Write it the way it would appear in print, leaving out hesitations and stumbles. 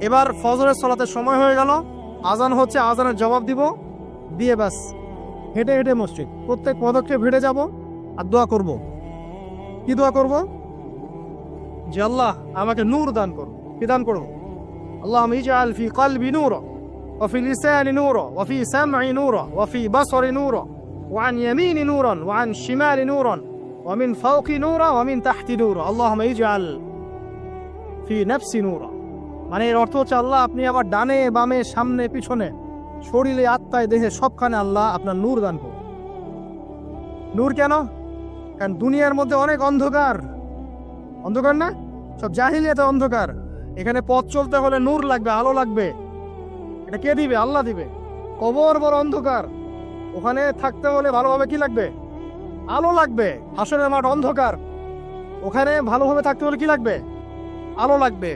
এবার ফজরের সালাতের সময় হয়ে গেল, আজান হচ্ছে, আজানের জবাব দিব, দিয়ে ব্যাস হেঁটে হেঁটে মসজিদ, প্রত্যেক পদক্ষেপ হেঁটে যাব আর দোয়া করব। কি দোয়া করব? যে আল্লাহ আমাকে নূর দান করো। কি দান করো? اللهم اجعل في قلبي نورا وفي لساني نورا وفي سمعي نورا وفي بصري نورا وعن يميني نورا وعن شمالي نورا ومن فوقي نورا ومن تحتي نورا اللهم اجعل في نفسي نورا। মানে এর অর্থ হচ্ছে আল্লাহ আপনি আবার ডানে বামে সামনে পিছনে শরীরে আত্মায় দেহে সবখানে আল্লাহ আপনার নূর দান করুন। নূর কেন? কারণ দুনিয়ার মধ্যে অনেক অন্ধকার, অন্ধকার না, সব জাহিলিয়াতে অন্ধকার। এখানে পথ চলতে হলে নূর লাগবে, আলো লাগবে। এটা কে দিবে? আল্লাহ দিবে। কবর বড় অন্ধকার, ওখানে থাকতে হলে ভালোভাবে কি লাগবে? আলো লাগবে। হাসরের মাঠ অন্ধকার, ওখানে ভালোভাবে থাকতে হলে কি লাগবে? আলো লাগবে।